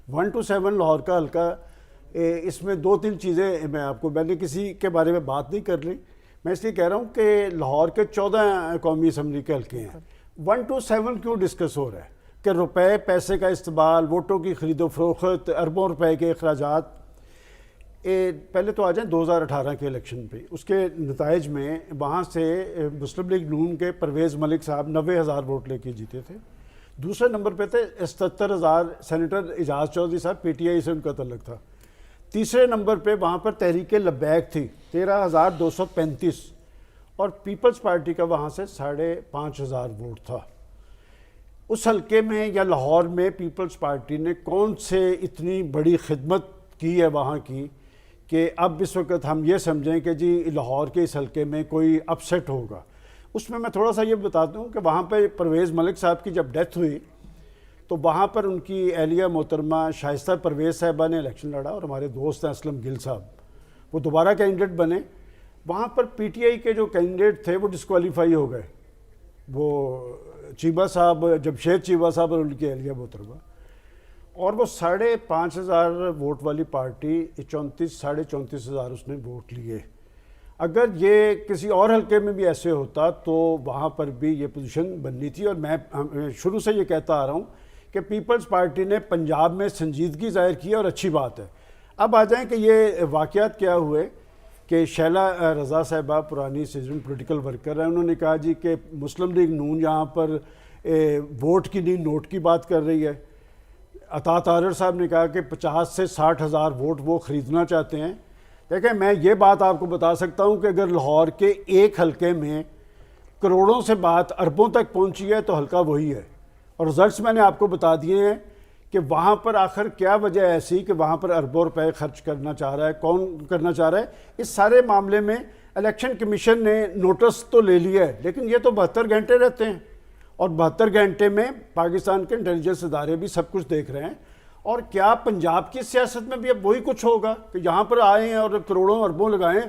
1 to 7 Lahore کا حلقہ، اس میں 2-3 چیزیں میں نے کسی کے بارے میں بات نہیں کر لی، میں اس لیے کہہ رہا ہوں کہ لاہور کے 14 قومی اسمبلی کے حلقے ہیں. 1 to 7 کیوں ڈسکس ہو رہا ہے کہ روپے پیسے کا استعمال، ووٹوں کی خرید و فروخت، اربوں روپے کے اخراجات. پہلے تو آ جائیں 2018 کے الیکشن پہ. اس کے نتائج میں وہاں سے مسلم لیگ نون کے پرویز ملک صاحب 90,000 ووٹ لے کے جیتے تھے. دوسرے نمبر پہ تھے 77,000 سینیٹر اعجاز چودھری صاحب، پی ٹی آئی سے ان کا تعلق تھا. تیسرے نمبر پہ وہاں پر تحریک لبیک تھی 13,235، اور پیپلز پارٹی کا وہاں سے 5,500 ووٹ تھا. اس حلقے میں یا لاہور میں پیپلز پارٹی نے کون سے اتنی بڑی خدمت کی ہے وہاں کی کہ اب اس وقت ہم یہ سمجھیں کہ جی لاہور کے اس حلقے میں کوئی اپسیٹ ہوگا. اس میں تھوڑا سا یہ بتاتا ہوں کہ وہاں پہ پرویز ملک صاحب کی جب ڈیتھ ہوئی تو وہاں پر ان کی اہلیہ محترمہ شائستہ پرویز صاحبہ نے الیکشن لڑا، اور ہمارے دوست ہیں اسلم گل صاحب، وہ دوبارہ کینڈیڈیٹ بنے. وہاں پر پی ٹی آئی کے جو کینڈیڈیٹ تھے وہ ڈسکوالیفائی ہو گئے، وہ چیبہ صاحب، جمشید چیبہ صاحب اور ان کی اہلیہ محترمہ. اور وہ 5,500 ووٹ والی پارٹی 34,500 اس نے ووٹ لیے. اگر یہ کسی اور حلقے میں بھی ایسے ہوتا تو وہاں پر بھی یہ پوزیشن بننی تھی. اور میں شروع سے یہ کہتا آ رہا ہوں کہ پیپلز پارٹی نے پنجاب میں سنجیدگی ظاہر کی اور اچھی بات ہے. اب آ جائیں کہ یہ واقعات کیا ہوئے کہ شیلا رضا صاحبہ پرانی سیزن پولیٹیکل ورکر ہیں، انہوں نے کہا جی کہ مسلم لیگ نون یہاں پر ووٹ کی نہیں نوٹ کی بات کر رہی ہے. عطا طارر صاحب نے کہا کہ 50 سے 60,000 ووٹ وہ خریدنا چاہتے ہیں. دیکھیں میں یہ بات آپ کو بتا سکتا ہوں کہ اگر لاہور کے ایک حلقے میں کروڑوں سے بات اربوں تک پہنچی ہے تو حلقہ وہی ہے. اور رزلٹس میں نے آپ کو بتا دیے ہیں کہ وہاں پر آخر کیا وجہ ایسی کہ وہاں پر اربوں روپے خرچ کرنا چاہ رہا ہے، کون کرنا چاہ رہا ہے. اس سارے معاملے میں الیکشن کمیشن نے نوٹس تو لے لیا ہے، لیکن یہ تو 72 گھنٹے رہتے ہیں، اور 72 گھنٹے میں پاکستان کے انٹیلیجنس ادارے بھی سب کچھ دیکھ رہے ہیں. اور کیا پنجاب کی سیاست میں بھی اب وہی کچھ ہوگا کہ یہاں پر آئے ہیں اور کروڑوں اربوں لگائیں؟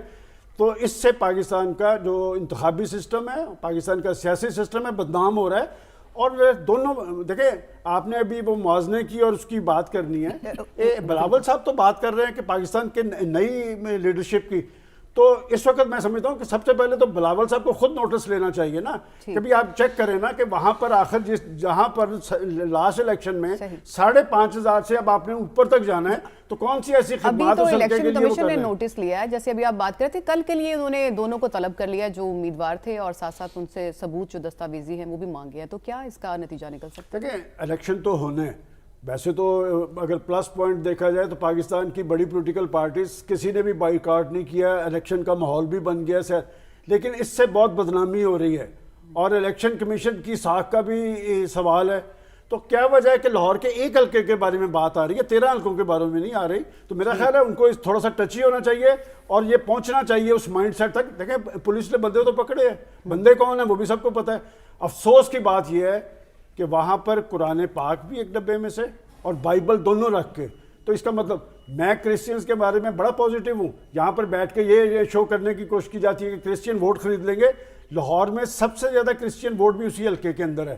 تو اس سے پاکستان کا جو انتخابی سسٹم ہے، پاکستان کا سیاسی سسٹم ہے، بدنام ہو رہا ہے. اور دونوں دیکھیں، آپ نے ابھی وہ موازنے کی اور اس کی بات کرنی ہے. بلاول صاحب تو بات کر رہے ہیں کہ پاکستان کے نئی لیڈرشپ کی. تو اس وقت میں سمجھتا ہوں کہ سب سے پہلے تو بلاول صاحب کو خود نوٹس لینا چاہیے نا، کہ بھی آپ چیک کریں نا کہ وہاں پر آخر جہاں پر لاسٹ الیکشن میں 5,500 سے اب آپ نے اوپر تک جانا ہے تو کون سی ایسی خدمات ابھی تو الیکشن کمیشن نے نوٹس لیا ہے، جیسے ابھی آپ بات کرتے تھے، کل کے لیے انہوں نے دونوں کو طلب کر لیا جو امیدوار تھے، اور ساتھ ساتھ ان سے ثبوت جو دستاویزی ہیں وہ بھی مانگے ہیں. تو کیا اس کا نتیجہ نکل سکتا ہے؟ دیکھیں الیکشن تو ہونے، ویسے تو اگر پلس پوائنٹ دیکھا جائے تو پاکستان کی بڑی پولیٹیکل پارٹیز کسی نے بھی بائیکاٹ نہیں کیا، الیکشن کا ماحول بھی بن گیا ہے، لیکن اس سے بہت بدنامی ہو رہی ہے اور الیکشن کمیشن کی ساکھ کا بھی سوال ہے. تو کیا وجہ ہے کہ لاہور کے ایک حلقے کے بارے میں بات آ رہی ہے، 13 حلقوں کے بارے میں نہیں آ رہی؟ تو میرا خیال ہے ان کو تھوڑا سا ٹچی ہونا چاہیے اور یہ پہنچنا چاہیے اس مائنڈ سیٹ تک. دیکھیں پولیس نے بندے تو پکڑے ہیں، بندے کون ہیں وہ بھی سب کو پتہ ہے. افسوس کی بات یہ ہے کہ وہاں پر قرآن پاک بھی ایک ڈبے میں سے اور بائبل دونوں رکھ کے. تو اس کا مطلب میں کرسچنز کے بارے میں بڑا پازیٹیو ہوں. یہاں پر بیٹھ کے یہ شو کرنے کی کوشش کی جاتی ہے کہ کرسچین ووٹ خرید لیں گے. لاہور میں سب سے زیادہ کرسچین ووٹ بھی اسی حلقے کے اندر ہے،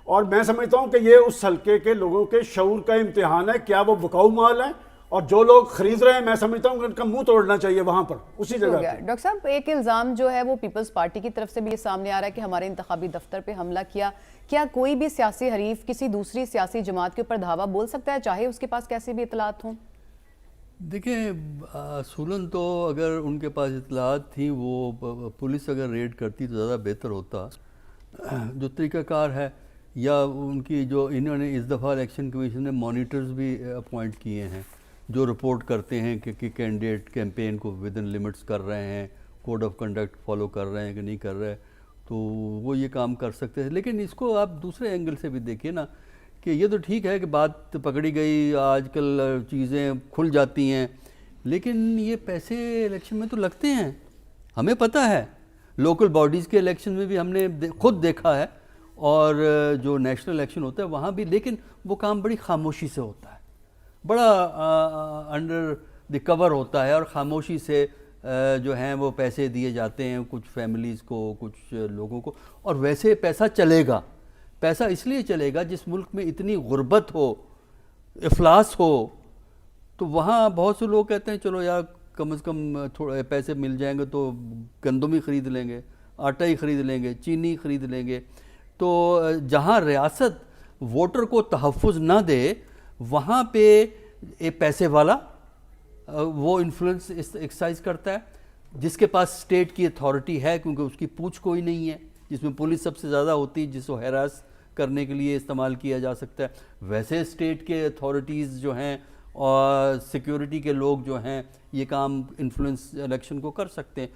اور میں سمجھتا ہوں کہ یہ اس حلقے کے لوگوں کے شعور کا امتحان ہے. کیا وہ بکاؤ مال ہیں؟ اور جو لوگ خرید رہے ہیں میں سمجھتا ہوں کہ ان کا منہ توڑنا چاہیے وہاں پر اسی جگہ. ڈاکٹر صاحب ایک الزام جو ہے وہ پیپلز پارٹی کی طرف سے بھی یہ سامنے آ رہا ہے کہ ہمارے انتخابی دفتر پہ حملہ کیا. کیا کوئی بھی سیاسی حریف کسی دوسری سیاسی جماعت کے اوپر دھاوا بول سکتا ہے چاہے اس کے پاس کیسی بھی اطلاعات ہوں؟ دیکھیں اصولاً تو اگر ان کے پاس اطلاعات تھیں وہ پولیس اگر ریڈ کرتی تو زیادہ بہتر ہوتا. جو طریقہ کار ہے یا ان کی جو انہوں نے اس دفعہ الیکشن کمیشن نے مانیٹرز بھی اپوائنٹ کیے ہیں جو رپورٹ کرتے ہیں کہ کینڈیڈیٹ کیمپین کو ود ان لمٹس کر رہے ہیں، کوڈ آف کنڈکٹ فالو کر رہے ہیں کہ نہیں کر رہے، تو وہ یہ کام کر سکتے ہیں. لیکن اس کو آپ دوسرے اینگل سے بھی دیکھیں نا کہ یہ تو ٹھیک ہے کہ بات پکڑی گئی، آج کل چیزیں کھل جاتی ہیں، لیکن یہ پیسے الیکشن میں تو لگتے ہیں. ہمیں پتہ ہے لوکل باڈیز کے الیکشن میں بھی ہم نے خود دیکھا ہے، اور جو نیشنل الیکشن ہوتا ہے وہاں بھی، لیکن وہ کام بڑی خاموشی سے ہوتا ہے، بڑا انڈر دی کور ہوتا ہے، اور خاموشی سے جو ہیں وہ پیسے دیے جاتے ہیں کچھ فیملیز کو، کچھ لوگوں کو. اور ویسے پیسہ چلے گا، پیسہ اس لیے چلے گا جس ملک میں اتنی غربت ہو، افلاس ہو تو وہاں بہت سے لوگ کہتے ہیں چلو یار کم از کم تھوڑے پیسے مل جائیں گے تو گندم ہی خرید لیں گے، آٹا ہی خرید لیں گے، چینی خرید لیں گے. تو جہاں ریاست ووٹر کو تحفظ نہ دے وہاں پہ ایک پیسے والا وہ انفلوئنس ایکسرسائز کرتا ہے، جس کے پاس اسٹیٹ کی اتھارٹی ہے کیونکہ اس کی پوچھ کوئی نہیں ہے، جس میں پولیس سب سے زیادہ ہوتی ہے جس کو ہیراس کرنے کے لیے استعمال کیا جا سکتا ہے. ویسے اسٹیٹ کے اتھارٹیز جو ہیں اور سیکیورٹی کے لوگ جو ہیں یہ کام انفلوئنس الیکشن کو کر سکتے ہیں.